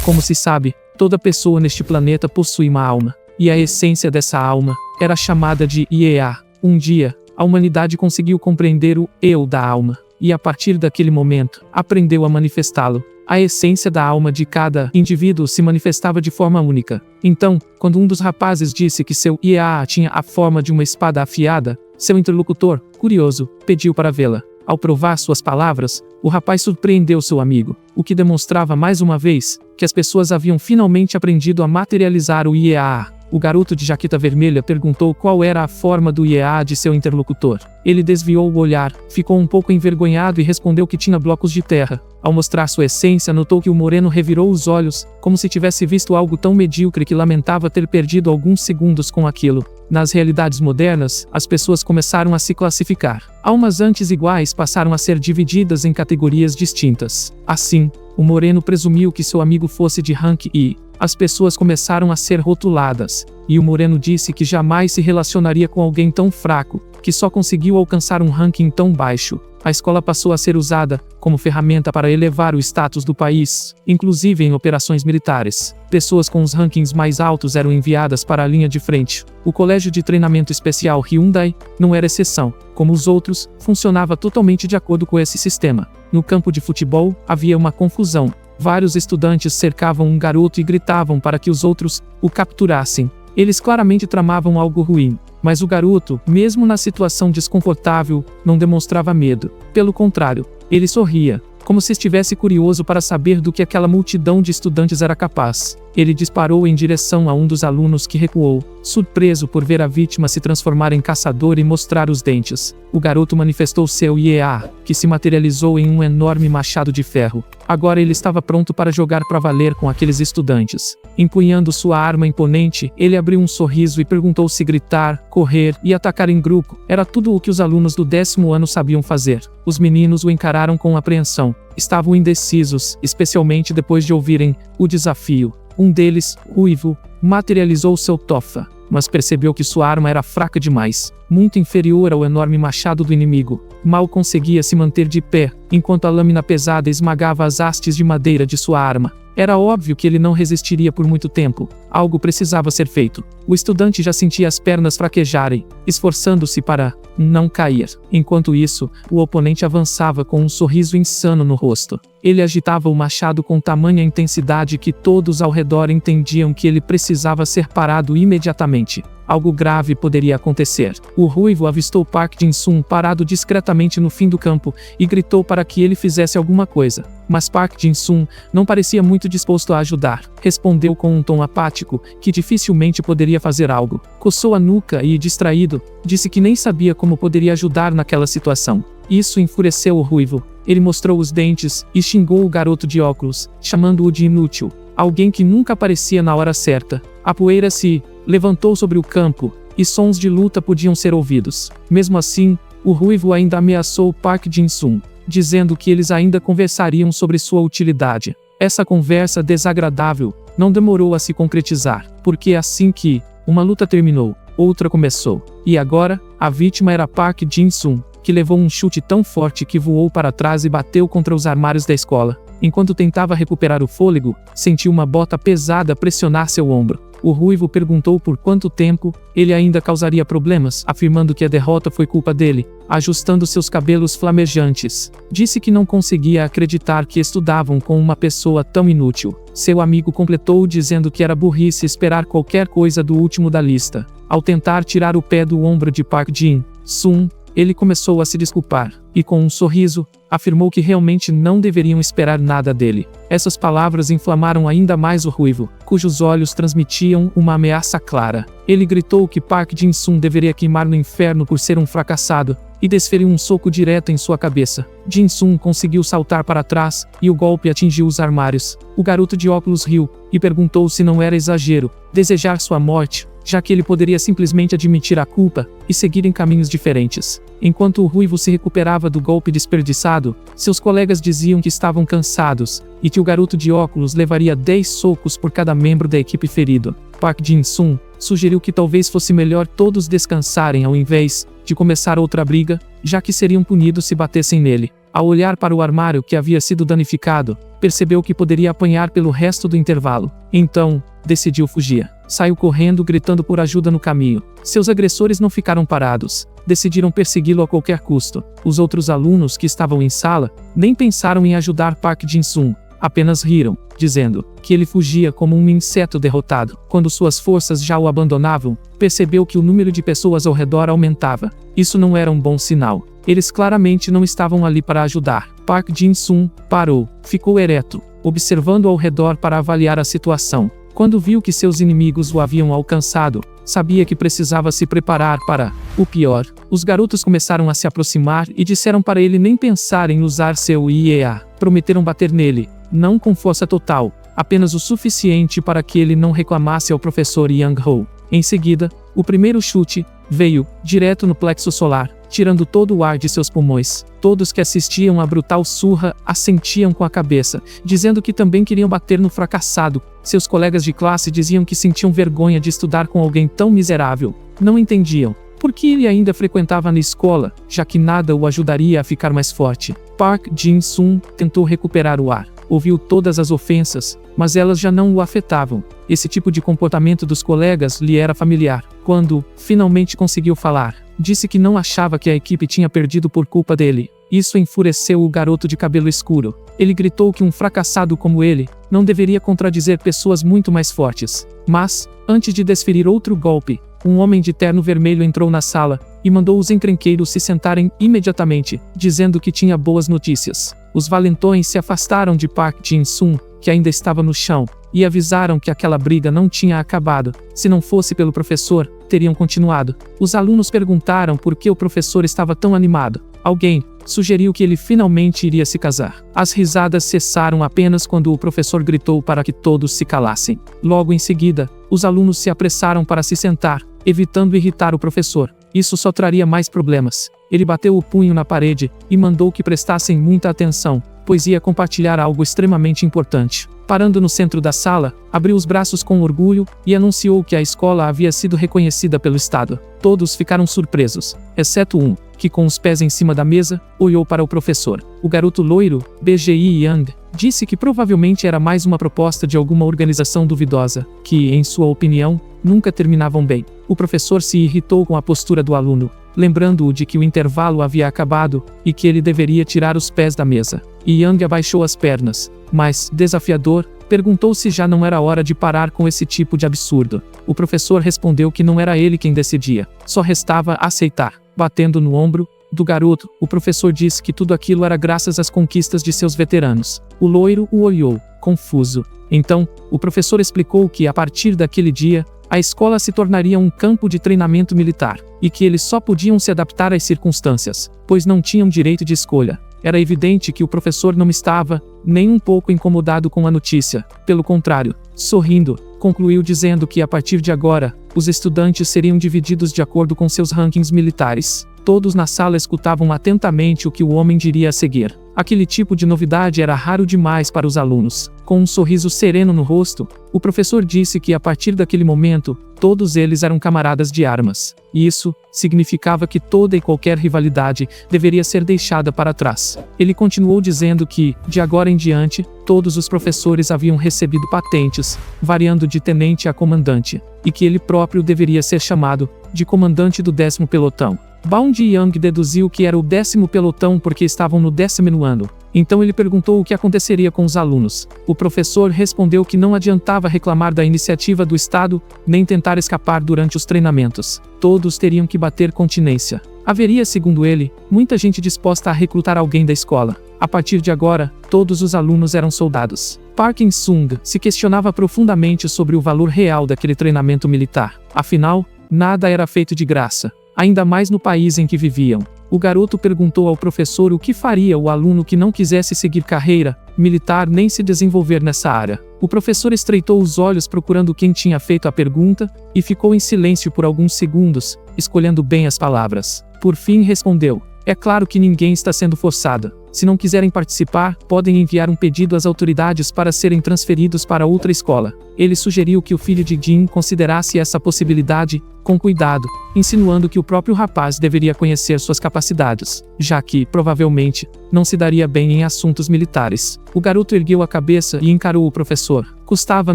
Como se sabe, toda pessoa neste planeta possui uma alma, e a essência dessa alma era chamada de IEA. Um dia, a humanidade conseguiu compreender o eu da alma, e a partir daquele momento, aprendeu a manifestá-lo. A essência da alma de cada indivíduo se manifestava de forma única. Então, quando um dos rapazes disse que seu IEA tinha a forma de uma espada afiada, seu interlocutor, curioso, pediu para vê-la. Ao provar suas palavras, o rapaz surpreendeu seu amigo, o que demonstrava mais uma vez que as pessoas haviam finalmente aprendido a materializar o IEA. O garoto de jaqueta vermelha perguntou qual era a forma do IEA de seu interlocutor. Ele desviou o olhar, ficou um pouco envergonhado e respondeu que tinha blocos de terra. Ao mostrar sua essência, notou que o moreno revirou os olhos, como se tivesse visto algo tão medíocre que lamentava ter perdido alguns segundos com aquilo. Nas realidades modernas, as pessoas começaram a se classificar. Almas antes iguais passaram a ser divididas em categorias distintas. Assim, o moreno presumiu que seu amigo fosse de rank I. As pessoas começaram a ser rotuladas, e o moreno disse que jamais se relacionaria com alguém tão fraco, que só conseguiu alcançar um ranking tão baixo. A escola passou a ser usada como ferramenta para elevar o status do país, inclusive em operações militares. Pessoas com os rankings mais altos eram enviadas para a linha de frente. O colégio de treinamento especial Hyundai não era exceção. Como os outros, funcionava totalmente de acordo com esse sistema. No campo de futebol, havia uma confusão. Vários estudantes cercavam um garoto e gritavam para que os outros o capturassem. Eles claramente tramavam algo ruim, mas o garoto, mesmo na situação desconfortável, não demonstrava medo. Pelo contrário, ele sorria, como se estivesse curioso para saber do que aquela multidão de estudantes era capaz. Ele disparou em direção a um dos alunos que recuou, surpreso por ver a vítima se transformar em caçador e mostrar os dentes. O garoto manifestou seu IEA, que se materializou em um enorme machado de ferro. Agora ele estava pronto para jogar para valer com aqueles estudantes. Empunhando sua arma imponente, ele abriu um sorriso e perguntou se gritar, correr e atacar em grupo era tudo o que os alunos do 10º ano sabiam fazer. Os meninos o encararam com apreensão. Estavam indecisos, especialmente depois de ouvirem o desafio. Um deles, ruivo, materializou seu tofa, mas percebeu que sua arma era fraca demais, muito inferior ao enorme machado do inimigo. Mal conseguia se manter de pé, enquanto a lâmina pesada esmagava as hastes de madeira de sua arma. Era óbvio que ele não resistiria por muito tempo. Algo precisava ser feito. O estudante já sentia as pernas fraquejarem, esforçando-se para não cair. Enquanto isso, o oponente avançava com um sorriso insano no rosto. Ele agitava o machado com tamanha intensidade que todos ao redor entendiam que ele precisava ser parado imediatamente. Algo grave poderia acontecer. O ruivo avistou Park Jin-sung parado discretamente no fim do campo e gritou para que ele fizesse alguma coisa. Mas Park Jin-sung não parecia muito disposto a ajudar. Respondeu com um tom apático que dificilmente poderia fazer algo. Coçou a nuca e, distraído, disse que nem sabia como poderia ajudar naquela situação. Isso enfureceu o ruivo. Ele mostrou os dentes e xingou o garoto de óculos, chamando-o de inútil. Alguém que nunca aparecia na hora certa. A poeira se levantou sobre o campo, e sons de luta podiam ser ouvidos. Mesmo assim, o ruivo ainda ameaçou Park Jin-sung, dizendo que eles ainda conversariam sobre sua utilidade. Essa conversa desagradável não demorou a se concretizar, porque assim que uma luta terminou, outra começou. E agora, a vítima era Park Jin-sung, que levou um chute tão forte que voou para trás e bateu contra os armários da escola. Enquanto tentava recuperar o fôlego, sentiu uma bota pesada pressionar seu ombro. O ruivo perguntou por quanto tempo ele ainda causaria problemas, afirmando que a derrota foi culpa dele, ajustando seus cabelos flamejantes. Disse que não conseguia acreditar que estudavam com uma pessoa tão inútil. Seu amigo completou dizendo que era burrice esperar qualquer coisa do último da lista. Ao tentar tirar o pé do ombro de Park Jin-sung, ele começou a se desculpar, e com um sorriso, afirmou que realmente não deveriam esperar nada dele. Essas palavras inflamaram ainda mais o ruivo, cujos olhos transmitiam uma ameaça clara. Ele gritou que Park Jin-sung deveria queimar no inferno por ser um fracassado, e desferiu um soco direto em sua cabeça. Jin-sung conseguiu saltar para trás, e o golpe atingiu os armários. O garoto de óculos riu, e perguntou se não era exagero desejar sua morte, já que ele poderia simplesmente admitir a culpa e seguir em caminhos diferentes. Enquanto o ruivo se recuperava do golpe desperdiçado, seus colegas diziam que estavam cansados e que o garoto de óculos levaria 10 socos por cada membro da equipe ferido. Park Jin-sung sugeriu que talvez fosse melhor todos descansarem ao invés de começar outra briga, já que seriam punidos se batessem nele. Ao olhar para o armário que havia sido danificado, percebeu que poderia apanhar pelo resto do intervalo. Então, decidiu fugir. Saiu correndo gritando por ajuda no caminho. Seus agressores não ficaram parados. Decidiram persegui-lo a qualquer custo. Os outros alunos que estavam em sala nem pensaram em ajudar Park Jin-sung. Apenas riram, dizendo que ele fugia como um inseto derrotado. Quando suas forças já o abandonavam, percebeu que o número de pessoas ao redor aumentava. Isso não era um bom sinal. Eles claramente não estavam ali para ajudar. Park Jin-sung parou, ficou ereto, observando ao redor para avaliar a situação. Quando viu que seus inimigos o haviam alcançado, sabia que precisava se preparar para o pior. Os garotos começaram a se aproximar e disseram para ele nem pensar em usar seu IEA. Prometeram bater nele, não com força total, apenas o suficiente para que ele não reclamasse ao professor Yang-ho. Em seguida, o primeiro chute veio direto no plexo solar, tirando todo o ar de seus pulmões. Todos que assistiam à brutal surra assentiam com a cabeça, dizendo que também queriam bater no fracassado. Seus colegas de classe diziam que sentiam vergonha de estudar com alguém tão miserável. Não entendiam por que ele ainda frequentava na escola, já que nada o ajudaria a ficar mais forte. Park Jin-sung tentou recuperar o ar. Ouviu todas as ofensas, mas elas já não o afetavam. Esse tipo de comportamento dos colegas lhe era familiar. Quando, finalmente conseguiu falar, disse que não achava que a equipe tinha perdido por culpa dele. Isso enfureceu o garoto de cabelo escuro. Ele gritou que um fracassado como ele não deveria contradizer pessoas muito mais fortes. Mas, antes de desferir outro golpe, um homem de terno vermelho entrou na sala e mandou os encrenqueiros se sentarem imediatamente, dizendo que tinha boas notícias. Os valentões se afastaram de Park Jin-sung, que ainda estava no chão, e avisaram que aquela briga não tinha acabado. Se não fosse pelo professor, teriam continuado. Os alunos perguntaram por que o professor estava tão animado. Alguém sugeriu que ele finalmente iria se casar. As risadas cessaram apenas quando o professor gritou para que todos se calassem. Logo em seguida, os alunos se apressaram para se sentar, evitando irritar o professor. Isso só traria mais problemas. Ele bateu o punho na parede e mandou que prestassem muita atenção, pois ia compartilhar algo extremamente importante. Parando no centro da sala, abriu os braços com orgulho e anunciou que a escola havia sido reconhecida pelo Estado. Todos ficaram surpresos, exceto um, que com os pés em cima da mesa, olhou para o professor. O garoto loiro, BGI Yang, disse que provavelmente era mais uma proposta de alguma organização duvidosa, que, em sua opinião, nunca terminavam bem. O professor se irritou com a postura do aluno, lembrando-o de que o intervalo havia acabado e que ele deveria tirar os pés da mesa. Yang abaixou as pernas, mas, desafiador, perguntou se já não era hora de parar com esse tipo de absurdo. O professor respondeu que não era ele quem decidia, só restava aceitar. Batendo no ombro do garoto, o professor disse que tudo aquilo era graças às conquistas de seus veteranos. O loiro o olhou, confuso. Então, o professor explicou que, a partir daquele dia, a escola se tornaria um campo de treinamento militar, e que eles só podiam se adaptar às circunstâncias, pois não tinham direito de escolha. Era evidente que o professor não estava nem um pouco incomodado com a notícia. Pelo contrário, sorrindo, concluiu dizendo que a partir de agora, os estudantes seriam divididos de acordo com seus rankings militares. Todos na sala escutavam atentamente o que o homem diria a seguir. Aquele tipo de novidade era raro demais para os alunos. Com um sorriso sereno no rosto, o professor disse que a partir daquele momento, todos eles eram camaradas de armas. Isso significava que toda e qualquer rivalidade deveria ser deixada para trás. Ele continuou dizendo que, de agora em diante, todos os professores haviam recebido patentes, variando de tenente a comandante, e que ele próprio deveria ser chamado de comandante do 10º pelotão. Bound Yang deduziu que era o 10º pelotão porque estavam no 10º ano. Então ele perguntou o que aconteceria com os alunos. O professor respondeu que não adiantava reclamar da iniciativa do Estado, nem tentar escapar durante os treinamentos. Todos teriam que bater continência. Haveria, segundo ele, muita gente disposta a recrutar alguém da escola. A partir de agora, todos os alunos eram soldados. Park Jin-sung se questionava profundamente sobre o valor real daquele treinamento militar. Afinal, nada era feito de graça. Ainda mais no país em que viviam. O garoto perguntou ao professor o que faria o aluno que não quisesse seguir carreira militar nem se desenvolver nessa área. O professor estreitou os olhos procurando quem tinha feito a pergunta, e ficou em silêncio por alguns segundos, escolhendo bem as palavras. Por fim respondeu: "É claro que ninguém está sendo forçado. Se não quiserem participar, podem enviar um pedido às autoridades para serem transferidos para outra escola. Ele sugeriu que o filho de Jin considerasse essa possibilidade, com cuidado, insinuando que o próprio rapaz deveria conhecer suas capacidades, já que, provavelmente, não se daria bem em assuntos militares. O garoto ergueu a cabeça e encarou o professor. Custava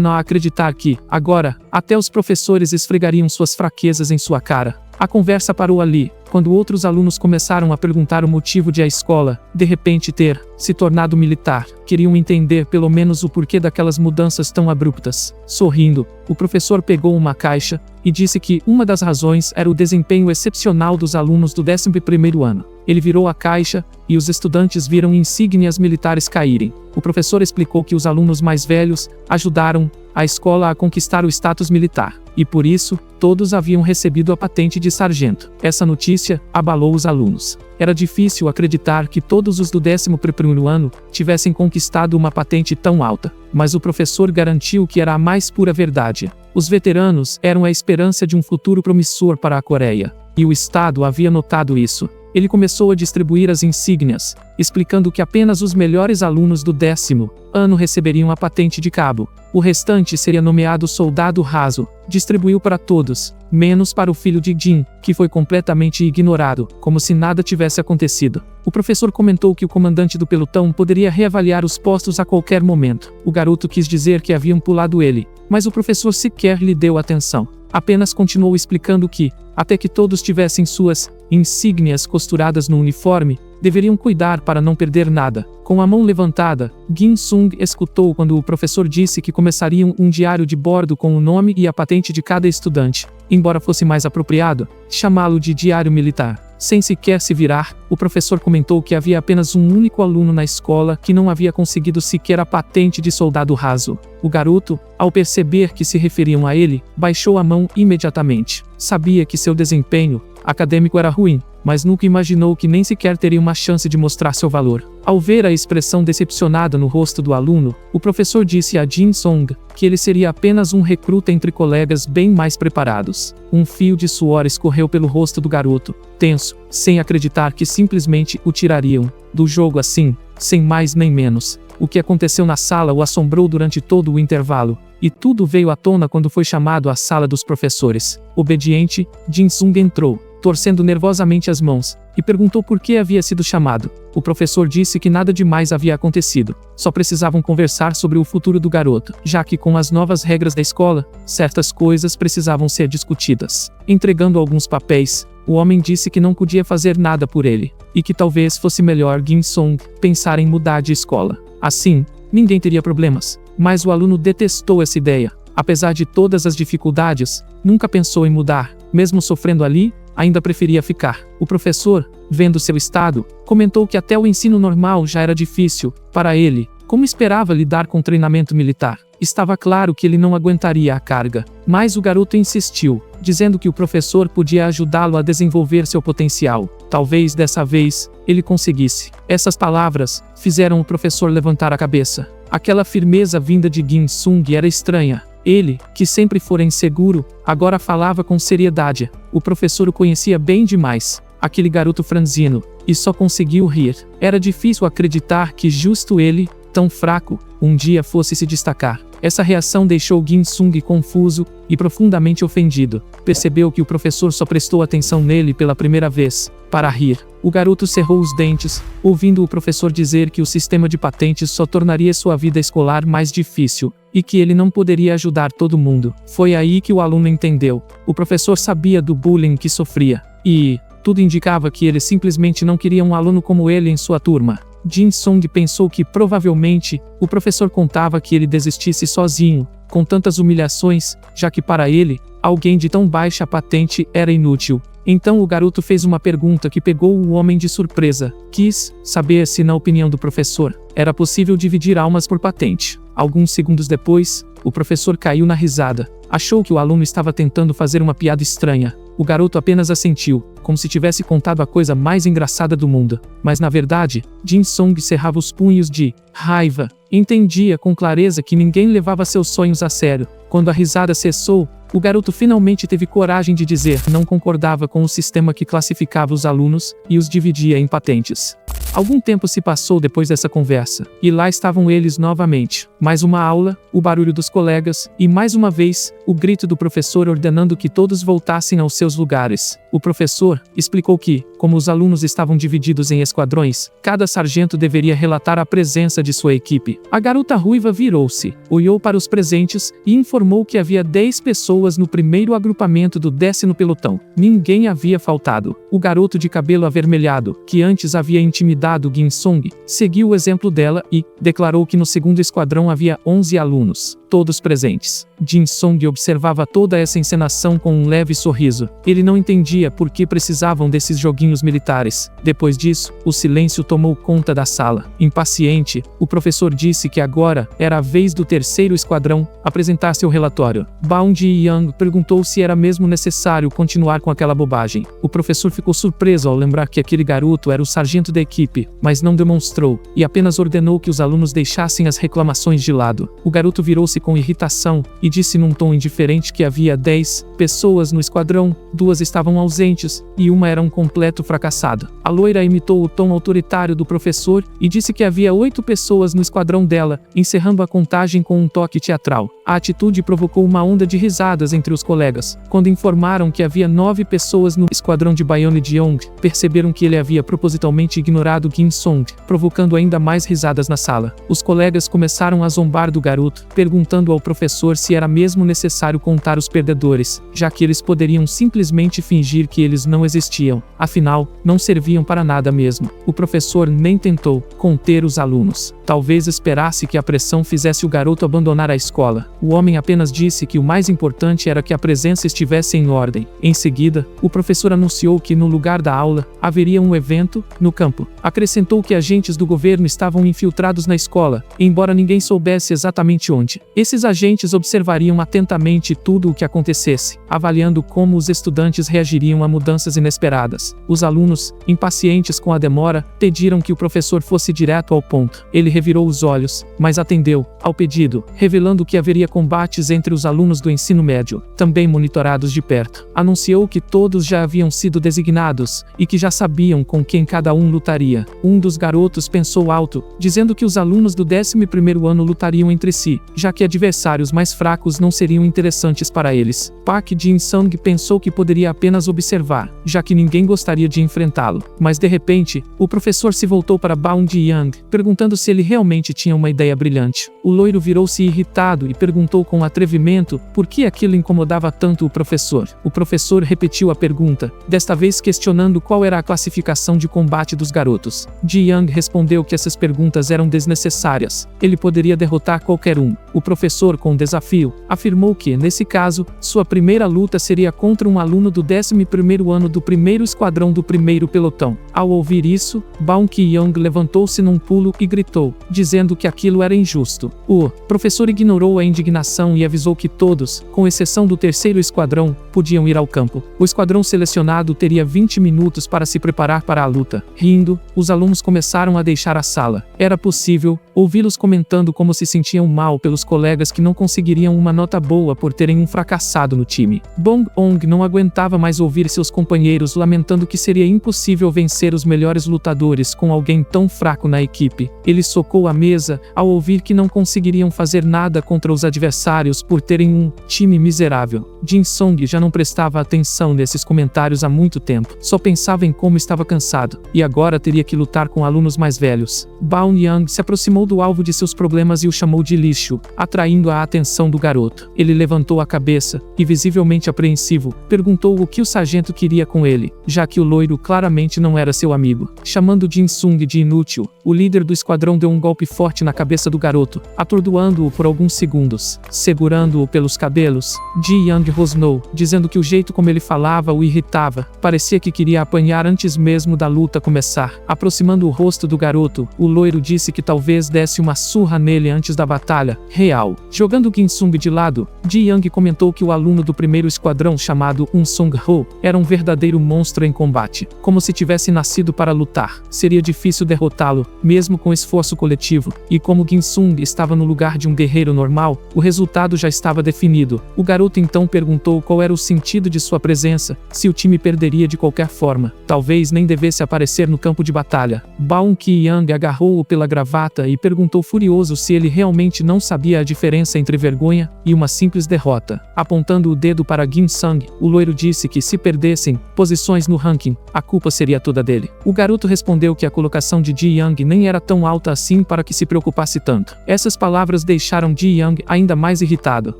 não acreditar que, agora, até os professores esfregariam suas fraquezas em sua cara. A conversa parou ali, quando outros alunos começaram a perguntar o motivo de a escola, de repente ter se tornado militar. Queriam entender pelo menos o porquê daquelas mudanças tão abruptas. Sorrindo, o professor pegou uma caixa e disse que uma das razões era o desempenho excepcional dos alunos do 11º ano. Ele virou a caixa, e os estudantes viram insígnias militares caírem. O professor explicou que os alunos mais velhos ajudaram a escola a conquistar o status militar, e por isso, todos haviam recebido a patente de sargento. Essa notícia abalou os alunos. Era difícil acreditar que todos os do 11º ano tivessem conquistado uma patente tão alta, mas o professor garantiu que era a mais pura verdade. Os veteranos eram a esperança de um futuro promissor para a Coreia, e o Estado havia notado isso. Ele começou a distribuir as insígnias, explicando que apenas os melhores alunos do 10º ano receberiam a patente de cabo. O restante seria nomeado soldado raso. Distribuiu para todos, menos para o filho de Jin, que foi completamente ignorado, como se nada tivesse acontecido. O professor comentou que o comandante do pelotão poderia reavaliar os postos a qualquer momento. O garoto quis dizer que haviam pulado ele, mas o professor sequer lhe deu atenção. Apenas continuou explicando que, até que todos tivessem suas insígnias costuradas no uniforme, deveriam cuidar para não perder nada. Com a mão levantada, Jin Sung escutou quando o professor disse que começariam um diário de bordo com o nome e a patente de cada estudante, embora fosse mais apropriado chamá-lo de diário militar. Sem sequer se virar, o professor comentou que havia apenas um único aluno na escola que não havia conseguido sequer a patente de soldado raso. O garoto, ao perceber que se referiam a ele, baixou a mão imediatamente. Sabia que seu desempenho acadêmico era ruim, mas nunca imaginou que nem sequer teria uma chance de mostrar seu valor. Ao ver a expressão decepcionada no rosto do aluno, o professor disse a Jin Song que ele seria apenas um recruta entre colegas bem mais preparados. Um fio de suor escorreu pelo rosto do garoto, tenso, sem acreditar que simplesmente o tirariam do jogo assim, sem mais nem menos. O que aconteceu na sala o assombrou durante todo o intervalo, e tudo veio à tona quando foi chamado à sala dos professores. Obediente, Jin Sung entrou, torcendo nervosamente as mãos, e perguntou por que havia sido chamado. O professor disse que nada demais havia acontecido, só precisavam conversar sobre o futuro do garoto, já que com as novas regras da escola, certas coisas precisavam ser discutidas. Entregando alguns papéis, o homem disse que não podia fazer nada por ele, e que talvez fosse melhor Jin Sung pensar em mudar de escola. Assim, ninguém teria problemas, mas o aluno detestou essa ideia. Apesar de todas as dificuldades, nunca pensou em mudar, mesmo sofrendo ali, ainda preferia ficar. O professor, vendo seu estado, comentou que até o ensino normal já era difícil para ele. Como esperava lidar com treinamento militar? Estava claro que ele não aguentaria a carga, mas o garoto insistiu, dizendo que o professor podia ajudá-lo a desenvolver seu potencial. Talvez dessa vez, ele conseguisse. Essas palavras fizeram o professor levantar a cabeça. Aquela firmeza vinda de Jin Sung era estranha. Ele, que sempre fora inseguro, agora falava com seriedade. O professor o conhecia bem demais. Aquele garoto franzino, e só conseguiu rir. Era difícil acreditar que justo ele, tão fraco, um dia fosse se destacar. Essa reação deixou Jin Sung confuso e profundamente ofendido. Percebeu que o professor só prestou atenção nele pela primeira vez, para rir. O garoto cerrou os dentes, ouvindo o professor dizer que o sistema de patentes só tornaria sua vida escolar mais difícil, e que ele não poderia ajudar todo mundo. Foi aí que o aluno entendeu. O professor sabia do bullying que sofria, e tudo indicava que ele simplesmente não queria um aluno como ele em sua turma. Jin Sung pensou que provavelmente o professor contava que ele desistisse sozinho, com tantas humilhações, já que para ele, alguém de tão baixa patente era inútil. Então o garoto fez uma pergunta que pegou o homem de surpresa. Quis saber se, na opinião do professor, era possível dividir almas por patente. Alguns segundos depois, o professor caiu na risada. Achou que o aluno estava tentando fazer uma piada estranha. O garoto apenas assentiu, como se tivesse contado a coisa mais engraçada do mundo. Mas na verdade, Jin Sung cerrava os punhos de raiva. Entendia com clareza que ninguém levava seus sonhos a sério. Quando a risada cessou, o garoto finalmente teve coragem de dizer que não concordava com o sistema que classificava os alunos e os dividia em patentes. Algum tempo se passou depois dessa conversa, e lá estavam eles novamente. Mais uma aula, o barulho dos colegas, e mais uma vez, o grito do professor ordenando que todos voltassem aos seus lugares. O professor explicou que, como os alunos estavam divididos em esquadrões, cada sargento deveria relatar a presença de sua equipe. A garota ruiva virou-se, olhou para os presentes e informou que havia 10 pessoas no primeiro agrupamento do 10º pelotão. Ninguém havia faltado. O garoto de cabelo avermelhado, que antes havia intimidado Jin Sung, seguiu o exemplo dela e declarou que no segundo esquadrão havia 11 alunos, todos presentes. Jin Sung observava toda essa encenação com um leve sorriso. Ele não entendia por que precisavam desses joguinhos militares. Depois disso, o silêncio tomou conta da sala. Impaciente, o professor disse que agora era a vez do terceiro esquadrão apresentar seu relatório. Baum Ji-young perguntou se era mesmo necessário continuar com aquela bobagem. O professor ficou surpreso ao lembrar que aquele garoto era o sargento da equipe, mas não demonstrou, e apenas ordenou que os alunos deixassem as reclamações de lado. O garoto virou-se com irritação e disse num tom indiferente que havia 10 pessoas no esquadrão, 2 estavam ausentes e uma era um completo fracassado. A loira imitou o tom autoritário do professor e disse que havia 8 pessoas no esquadrão dela, encerrando a contagem com um toque teatral. A atitude provocou uma onda de risadas entre os colegas. Quando informaram que havia 9 pessoas no esquadrão de Bayeon-jeong, perceberam que ele havia propositalmente ignorado Jin Sung, provocando ainda mais risadas na sala. Os colegas começaram a zombar do garoto, perguntando ao professor se era mesmo necessário contar os perdedores, já que eles poderiam simplesmente fingir que eles não existiam. Afinal, não serviam para nada mesmo. O professor nem tentou conter os alunos. Talvez esperasse que a pressão fizesse o garoto abandonar a escola. O homem apenas disse que o mais importante era que a presença estivesse em ordem. Em seguida, o professor anunciou que no lugar da aula, haveria um evento no campo. Acrescentou que agentes do governo estavam infiltrados na escola, embora ninguém soubesse exatamente onde. Esses agentes observariam atentamente tudo o que acontecesse, avaliando como os estudantes reagiriam a mudanças inesperadas. Os alunos, impacientes com a demora, pediram que o professor fosse direto ao ponto. Ele revirou os olhos, mas atendeu ao pedido, revelando que haveria combates entre os alunos do ensino médio, também monitorados de perto. Anunciou que todos já haviam sido designados e que já sabiam com quem cada um lutaria. Um dos garotos pensou alto, dizendo que os alunos do 11º ano lutariam entre si, já que adversários mais fracos não seriam interessantes para eles. Park Jin-sung pensou que poderia apenas observar, já que ninguém gostaria de enfrentá-lo. Mas de repente, o professor se voltou para Baum Ji-young, perguntando se ele realmente tinha uma ideia brilhante. O loiro virou-se irritado e perguntou com atrevimento por que aquilo incomodava tanto o professor. O professor repetiu a pergunta, desta vez questionando qual era a classificação de combate dos garotos. Ji-young respondeu que essas perguntas eram desnecessárias. Ele poderia derrotar qualquer um. O professor, com desafio, afirmou que, nesse caso, sua primeira luta seria contra um aluno do 11º ano do primeiro esquadrão do primeiro pelotão. Ao ouvir isso, Baum Ki-young levantou-se num pulo e gritou, dizendo que aquilo era injusto. O professor ignorou a indignação e avisou que todos, com exceção do terceiro esquadrão, podiam ir ao campo. O esquadrão selecionado teria 20 minutos para se preparar para a luta. Rindo, os alunos começaram a deixar a sala. Era possível ouvi-los comentando como se sentiam mal pelos colegas que não conseguiriam uma nota boa por terem um fracassado no time. Bong-ong não aguentava mais ouvir seus companheiros lamentando que seria impossível vencer os melhores lutadores com alguém tão fraco na equipe. Ele socou a mesa ao ouvir que não conseguiriam fazer nada contra os adversários por terem um time miserável. Jin Sung já não prestava atenção nesses comentários há muito tempo. Só pensava em como estava cansado, e agora teria que lutar com alunos mais velhos. Baum Yang se aproximou do alvo de seus problemas e o chamou de lixo, atraindo a atenção do garoto. Ele levantou a cabeça e, visivelmente apreensivo, perguntou o que o sargento queria com ele, já que o loiro claramente não era seu amigo. Chamando Jin Sung de inútil, o líder do esquadrão deu um golpe forte na cabeça do garoto, atordoando-o por alguns segundos. Segurando-o pelos cabelos, Ji-young rosnou, dizendo que o jeito como ele falava o irritava. Parecia que queria apanhar antes mesmo da luta começar. Aproximando o rosto do garoto, o loiro disse que talvez desse uma surra nele antes da batalha real. Jogando Jin Sung de lado, Ji-young comentou que o aluno do primeiro esquadrão chamado Sung-ho era um verdadeiro monstro em combate, como se tivesse nascido nascido para lutar. Seria difícil derrotá-lo, mesmo com esforço coletivo, e como Ginsung estava no lugar de um guerreiro normal, o resultado já estava definido. O garoto então perguntou qual era o sentido de sua presença, se o time perderia de qualquer forma. Talvez nem devesse aparecer no campo de batalha. Baum Ki-yang agarrou-o pela gravata e perguntou furioso se ele realmente não sabia a diferença entre vergonha e uma simples derrota. Apontando o dedo para Ginsung, o loiro disse que se perdessem posições no ranking, a culpa seria toda dele. O garoto respondeu que a colocação de Ji Yang nem era tão alta assim para que se preocupasse tanto. Essas palavras deixaram Ji Yang ainda mais irritado,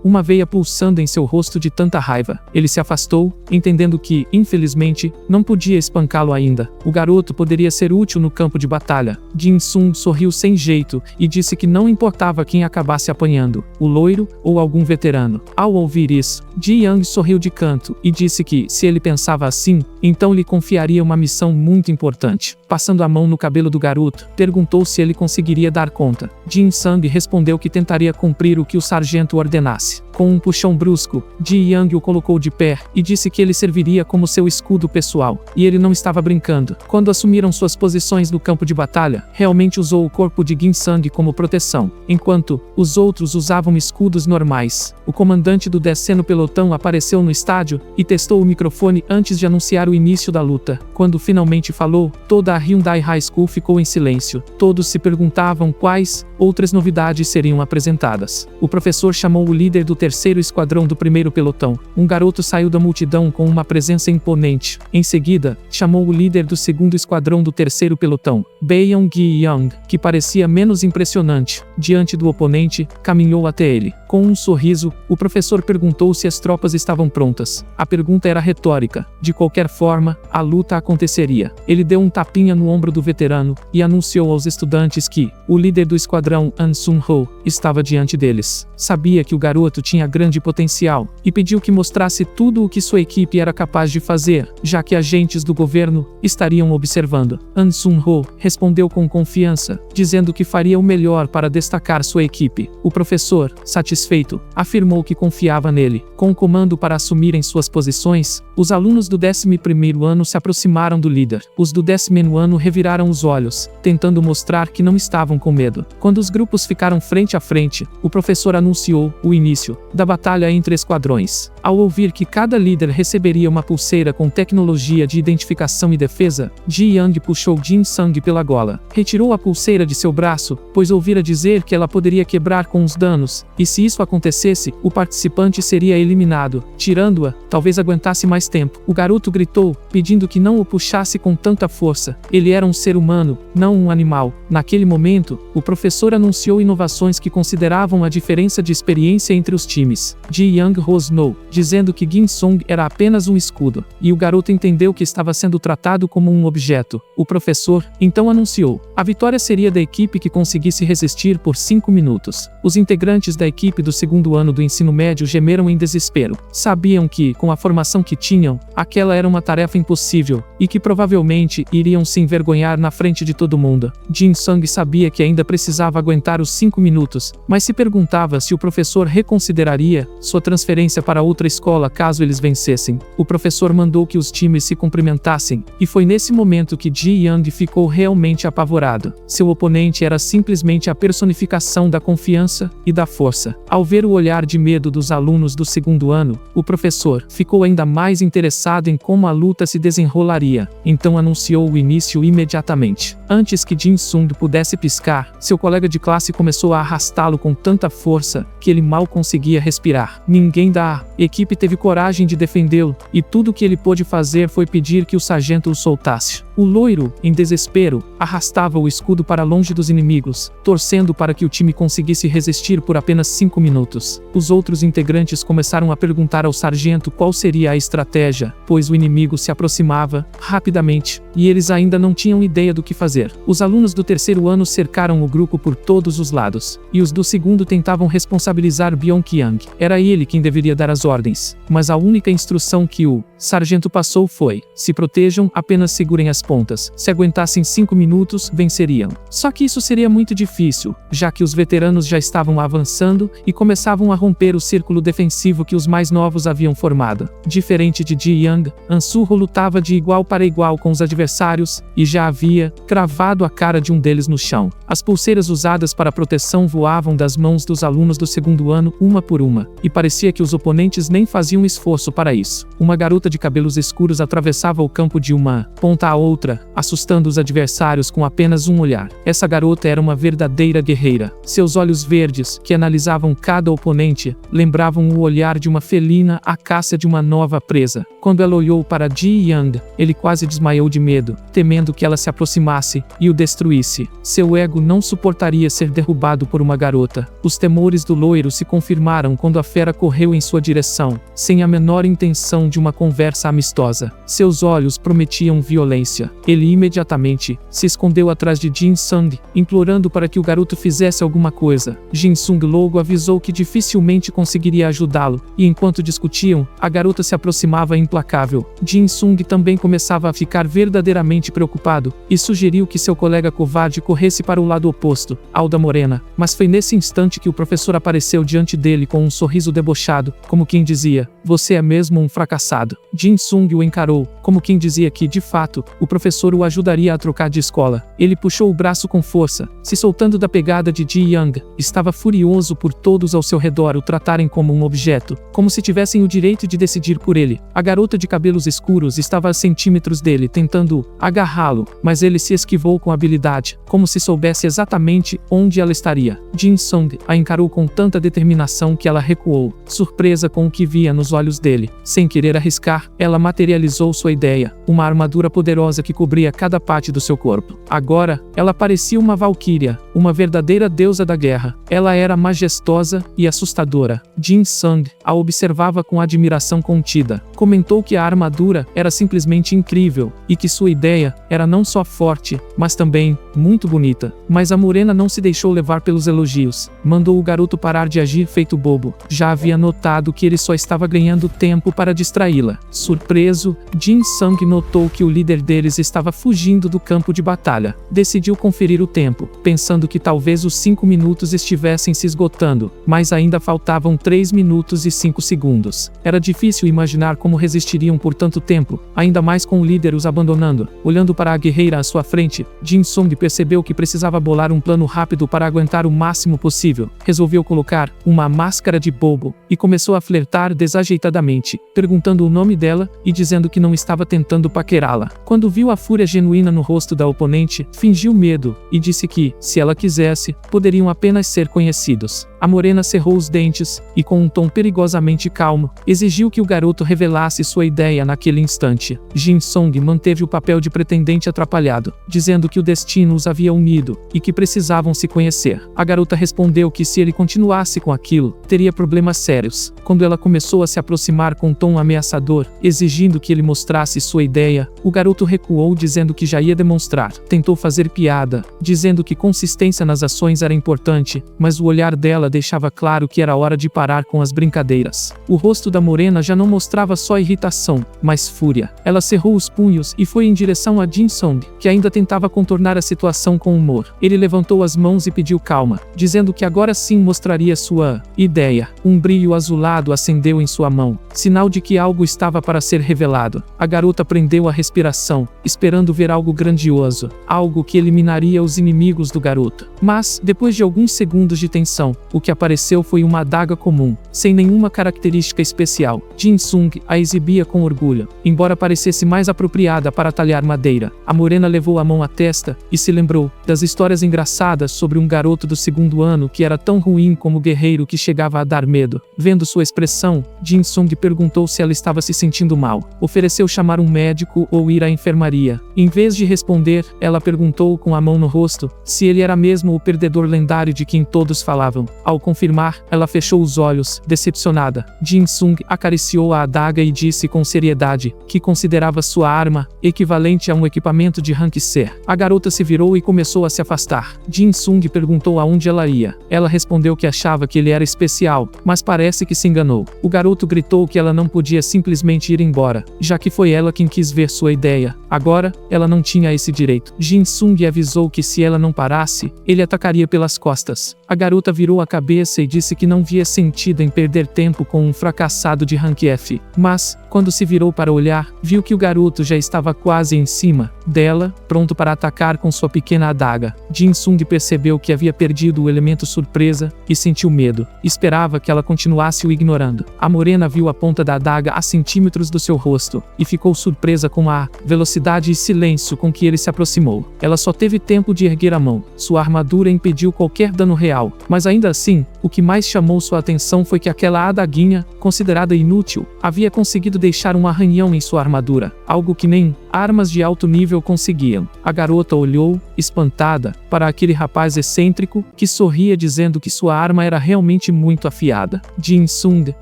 uma veia pulsando em seu rosto de tanta raiva. Ele se afastou, entendendo que, infelizmente, não podia espancá-lo ainda. O garoto poderia ser útil no campo de batalha. Ginsung sorriu sem jeito e disse que não importava quem acabasse apanhando, o loiro ou algum veterano. Ao ouvir isso, Ji Yang sorriu de canto e disse que, se ele pensava assim, então lhe confiaria uma missão muito importante. Passando a mão no cabelo do garoto, perguntou se ele conseguiria dar conta. Ginsung respondeu que tentaria cumprir o que o sargento ordenasse. Com um puxão brusco, Ji Yang o colocou de pé e disse que ele serviria como seu escudo pessoal. E ele não estava brincando. Quando assumiram suas posições no campo de batalha, realmente usou o corpo de Ginsung como proteção, enquanto os outros usavam escudos normais. O comandante do 10º pelotão apareceu no estádio e testou o microfone antes de anunciar o início da luta. Quando finalmente falou, toda a Hyundai High School ficou em silêncio. Todos se perguntavam quais outras novidades seriam apresentadas. O professor chamou o líder do 3º esquadrão do 1º pelotão. Um garoto saiu da multidão com uma presença imponente. Em seguida, chamou o líder do 2º esquadrão do 3º pelotão, Baeyoung Gi-young, que parecia menos impressionante. Diante do oponente, caminhou até ele. Com um sorriso, o professor perguntou se as tropas estavam prontas. A pergunta era retórica. De qualquer forma, a luta aconteceria. Ele deu um tapinha no ombro do veterano e anunciou aos estudantes que o líder do esquadrão, An Sun-ho, estava diante deles. Sabia que o garoto tinha grande potencial e pediu que mostrasse tudo o que sua equipe era capaz de fazer, já que agentes do governo estariam observando. An Sun-ho respondeu com confiança, dizendo que faria o melhor para destacar sua equipe. O professor, satisfeito, afirmou que confiava nele. Com o comando para assumirem suas posições, os alunos do 11º ano se aproximaram do líder. Os do 10º ano reviraram os olhos, tentando mostrar que não estavam com medo. Quando os grupos ficaram frente a frente, o professor anunciou o início da batalha entre esquadrões. Ao ouvir que cada líder receberia uma pulseira com tecnologia de identificação e defesa, Ji Yang puxou Ginsung pela gola. Retirou a pulseira de seu braço, pois ouvira dizer que ela poderia quebrar com os danos, e se isso acontecesse, o participante seria eliminado. Tirando-a, talvez aguentasse mais tempo. O garoto gritou, pedindo que não o puxasse com tanta força. Ele era um ser humano, não um animal. Naquele momento, o professor anunciou inovações que consideravam a diferença de experiência entre os times. Ji Yang rosnou, dizendo que Ginsung era apenas um escudo, e o garoto entendeu que estava sendo tratado como um objeto. O professor, então anunciou, a vitória seria da equipe que conseguisse resistir por 5 minutos. Os integrantes da equipe do 2º ano do ensino médio gemeram em desespero. Sabiam que, com a formação que tinham, aquela era uma tarefa impossível, e que provavelmente iriam se envergonhar na frente de todo mundo. Ginsung sabia que ainda precisava aguentar os 5 minutos, mas se perguntava se o professor reconsideraria sua transferência para outra escola caso eles vencessem. O professor mandou que os times se cumprimentassem, e foi nesse momento que Ji Yang ficou realmente apavorado. Seu oponente era simplesmente a personificação da confiança e da força. Ao ver o olhar de medo dos alunos do 2º ano, o professor ficou ainda mais interessado em como a luta se desenrolaria. Então anunciou o início imediatamente. Antes que Ginsung pudesse piscar, seu colega de classe começou a arrastá-lo com tanta força que ele mal conseguia respirar. Ninguém da equipe teve coragem de defendê-lo, e tudo o que ele pôde fazer foi pedir que o sargento o soltasse. O loiro, em desespero, arrastava o escudo para longe dos inimigos, torcendo para que o time conseguisse resistir por apenas 5 minutos. Os outros integrantes começaram a perguntar ao sargento qual seria a estratégia, pois o inimigo se aproximava rapidamente, e eles ainda não tinham ideia do que fazer. Os alunos do 3º ano cercaram o grupo por todos os lados, e os do 2º tentavam responsabilizar Baeyoung Gi-young. Era ele quem deveria dar as ordens, mas a única instrução que o sargento passou foi: se protejam, apenas segurem as pontas. Se aguentassem 5 minutos, venceriam. Só que isso seria muito difícil, já que os veteranos já estavam avançando e começavam a romper o círculo defensivo que os mais novos haviam formado. Diferente de Ji Yang, Ansuho lutava de igual para igual com os adversários e já havia cravado a cara de um deles no chão. As pulseiras usadas para proteção voavam das mãos dos alunos do segundo ano uma por uma, e parecia que os oponentes nem faziam esforço para isso. Uma garota de cabelos escuros atravessava o campo de uma ponta a outra, assustando os adversários com apenas um olhar. Essa garota era uma verdadeira guerreira. Seus olhos verdes, que analisavam cada oponente, lembravam o olhar de uma felina à caça de uma nova presa. Quando ela olhou para Ji Yang, ele quase desmaiou de medo, temendo que ela se aproximasse e o destruísse. Seu ego não suportaria ser derrubado por uma garota. Os temores do loiro se confirmaram quando a fera correu em sua direção, sem a menor intenção de uma conversa amistosa. Seus olhos prometiam violência. Ele imediatamente se escondeu atrás de Jin Sung, implorando para que o garoto fizesse alguma coisa. Jin Sung logo avisou que dificilmente conseguiria ajudá-lo, e enquanto discutiam, a garota se aproximava implacável. Jin Sung também começava a ficar verdadeiramente preocupado, e sugeriu que seu colega covarde corresse para o lado oposto, ao da morena, mas foi nesse instante que o professor apareceu diante dele com um sorriso debochado, como quem dizia: "Você é mesmo um fracassado." Jin Sung o encarou, como quem dizia que, de fato, o professor o ajudaria a trocar de escola. Ele puxou o braço com força, se soltando da pegada de Ji Yang. Estava furioso por todos ao seu redor o tratarem como um objeto, como se tivessem o direito de decidir por ele. A garota de cabelos escuros estava a centímetros dele, tentando agarrá-lo, mas ele se esquivou com habilidade, como se soubesse exatamente onde ela estaria. Jin Sung a encarou com tanta determinação que ela recuou, surpresa com o que via nos olhos dele. Sem querer arriscar, ela materializou sua ideia, uma armadura poderosa que cobria cada parte do seu corpo. Agora, ela parecia uma valquíria, uma verdadeira deusa da guerra. Ela era majestosa e assustadora. Jin Sung a observava com admiração contida. Comentou que a armadura era simplesmente incrível, e que sua ideia era não só forte, mas também muito bonita. Mas a morena não se deixou levar pelos elogios. Mandou o garoto parar de agir feito bobo. Já havia notado que ele só estava ganhando tempo para distraí-la. Surpreso, Jin Sung notou que o líder deles estava fugindo do campo de batalha. Decidiu conferir o tempo, pensando que talvez os 5 minutos estivessem se esgotando, mas ainda faltavam 3 minutos e 5 segundos. Era difícil imaginar como resistiriam por tanto tempo, ainda mais com o líder os abandonando. Olhando para a guerreira à sua frente, Jin Sung percebeu que precisava bolar um plano rápido para aguentar o máximo possível. Resolveu colocar uma máscara de bobo e começou a flertar desajeitadamente, perguntando o nome dela e dizendo que não estava tentando paquerá-la. Quando viu a fúria genuína no rosto da oponente, fingiu medo e disse que, se ela quisesse, poderiam apenas ser conhecidos. A morena cerrou os dentes e, com um tom perigosamente calmo, exigiu que o garoto revelasse sua ideia naquele instante. Jin Sung manteve o papel de pretendente atrapalhado, dizendo que o destino os havia unido e que precisavam se conhecer. A garota respondeu que se ele continuasse com aquilo, teria problemas sérios. Quando ela começou a se aproximar com um tom ameaçador, exigindo que ele mostrasse sua ideia, o garoto recuou dizendo que já ia demonstrar. Tentou fazer piada, dizendo que consistência nas ações era importante, mas o olhar dela deixava claro que era hora de parar com as brincadeiras. O rosto da morena já não mostrava só irritação, mas fúria. Ela cerrou os punhos e foi em direção a Jin Sung, que ainda tentava contornar a situação com humor. Ele levantou as mãos e pediu calma, dizendo que agora sim mostraria sua ideia. Um brilho azulado acendeu em sua mão, sinal de que algo estava para ser revelado. A garota prendeu a respiração, esperando ver algo grandioso, algo que eliminaria os inimigos do garoto. Mas, depois de alguns segundos de tensão, o que apareceu foi uma adaga comum, sem nenhuma característica especial. Jin Sung a exibia com orgulho, embora parecesse mais apropriada para talhar madeira. A morena levou a mão à testa e se lembrou das histórias engraçadas sobre um garoto do segundo ano que era tão ruim como o guerreiro que chegava a dar medo. Vendo sua expressão, Jin Sung perguntou se ela estava se sentindo mal. Ofereceu chamar um médico ou ir à enfermaria. Em vez de responder, ela perguntou com a mão no rosto se ele era mesmo o perdedor lendário de quem todos falavam. Ao confirmar, ela fechou os olhos, decepcionada. Jin Sung acariciou a adaga e disse com seriedade que considerava sua arma equivalente a um equipamento de rank C. A garota se virou e começou a se afastar. Jin Sung perguntou aonde ela ia. Ela respondeu que achava que ele era especial, mas parece que se enganou. O garoto gritou que ela não podia simplesmente ir embora, já que foi ela quem quis ver sua ideia. Agora, ela não tinha esse direito. Jin Sung avisou que se ela não parasse, ele atacaria pelas costas. A garota virou a cabeça e disse que não via sentido em perder tempo com um fracassado de rank F. Mas, quando se virou para olhar, viu que o garoto já estava quase em cima dela, pronto para atacar com sua pequena adaga. Jin Sung percebeu que havia perdido o elemento surpresa e sentiu medo. Esperava que ela continuasse o ignorando. A morena viu a ponta da adaga a centímetros do seu rosto e ficou surpresa com a velocidade e silêncio com que ele se aproximou. Ela só teve tempo de erguer a mão. Sua armadura impediu qualquer dano real, mas ainda assim, o que mais chamou sua atenção foi que aquela adaguinha, considerada inútil, havia conseguido deixar um arranhão em sua armadura, algo que nem armas de alto nível conseguiam. A garota olhou, espantada, para aquele rapaz excêntrico, que sorria dizendo que sua arma era realmente muito afiada. Jin Sung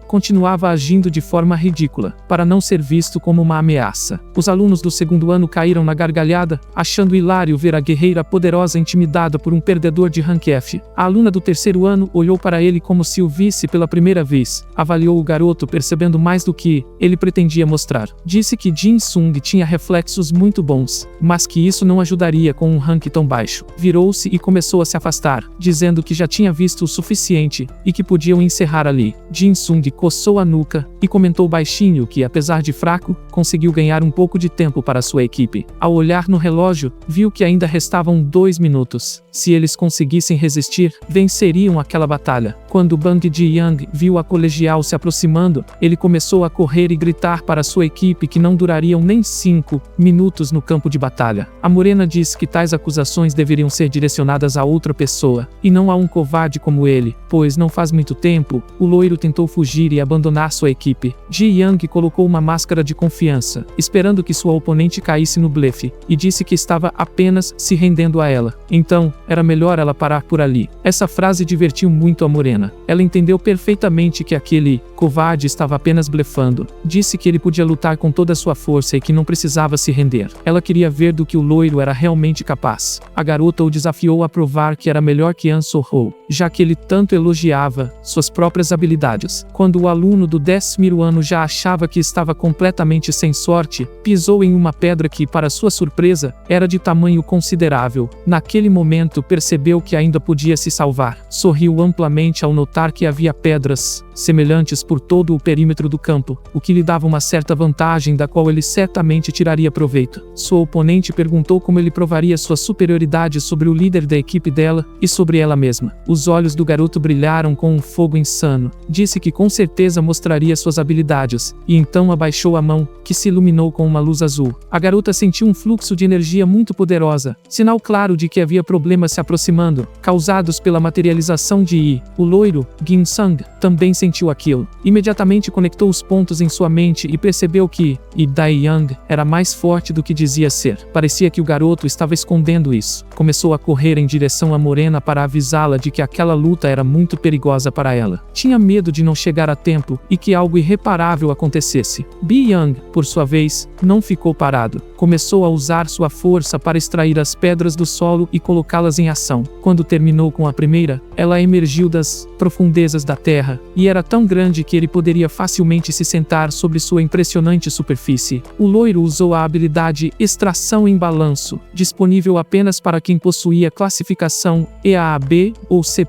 continuava agindo de forma ridícula, para não ser visto como uma ameaça. Os alunos do segundo ano caíram na gargalhada, achando hilário ver a guerreira poderosa intimidada por um perdedor de rank F. A aluna do terceiro ano olhou para ele como se o visse pela primeira vez. Avaliou o garoto percebendo mais do que ele pretendia mostrar. Disse que Jin Sung tinha reflexos muito bons, mas que isso não ajudaria com um rank tão baixo. Virou-se e começou a se afastar, dizendo que já tinha visto o suficiente e que podiam encerrar ali. Jin Sung coçou a nuca e comentou baixinho que, apesar de fraco, conseguiu ganhar um pouco de tempo para sua equipe. Ao olhar no relógio, viu que ainda restavam 2 minutos. Se eles conseguissem resistir, venceriam aquela batalha. Quando Bang Ji-yang viu a colegial se aproximando, ele começou a correr e gritar para sua equipe que não durariam nem 5 minutos no campo de batalha. A morena disse que tais acusações deveriam ser direcionadas a outra pessoa, e não a um covarde como ele, pois não faz muito tempo, o loiro tentou fugir e abandonar sua equipe. Ji-yang colocou uma máscara de confiança, esperando que sua oponente caísse no blefe, e disse que estava apenas se rendendo a ela. Então, era melhor ela parar por ali. Essa frase divertiu muito a morena. Ela entendeu perfeitamente que aquele covarde estava apenas blefando. Disse que ele podia lutar com toda a sua força e que não precisava se render. Ela queria ver do que o loiro era realmente capaz. A garota o desafiou a provar que era melhor que An So-ho, já que ele tanto elogiava suas próprias habilidades. Quando o aluno do 10º ano já achava que estava completamente sem sorte, pisou em uma pedra que, para sua surpresa, era de tamanho considerável. Naquele momento percebeu que ainda podia se salvar. Sorriu amplamente ao notar que havia pedras semelhantes por todo o perímetro do campo, o que lhe dava uma certa vantagem da qual ele certamente tiraria proveito. Sua oponente perguntou como ele provaria sua superioridade sobre o líder da equipe dela e sobre ela mesma. Os olhos do garoto brilharam com um fogo insano. Disse que com certeza mostraria suas habilidades, e então abaixou a mão, que se iluminou com uma luz azul. A garota sentiu um fluxo de energia muito poderosa, sinal claro de que havia problemas se aproximando, causados pela materialização de Yi. O loiro, Jin Sung, também sentiu aquilo. Imediatamente conectou os pontos em sua mente e percebeu que Yi Dai-yang era mais forte do que dizia ser. Parecia que o garoto estava escondendo isso. Começou a correr em direção à morena para avisá-la de que aquela luta era muito perigosa para ela. Tinha medo de não chegar a tempo e que algo irreparável acontecesse. Bi-yang, por sua vez, não ficou parado. Começou a usar sua força para extrair as pedras do solo e colocá-las em ação. Quando terminou com a primeira, ela emergiu das profundezas da terra, e era tão grande que ele poderia facilmente se sentar sobre sua impressionante superfície. O loiro usou a habilidade Extração em Balanço, disponível apenas para quem possuía classificação EAB ou C+,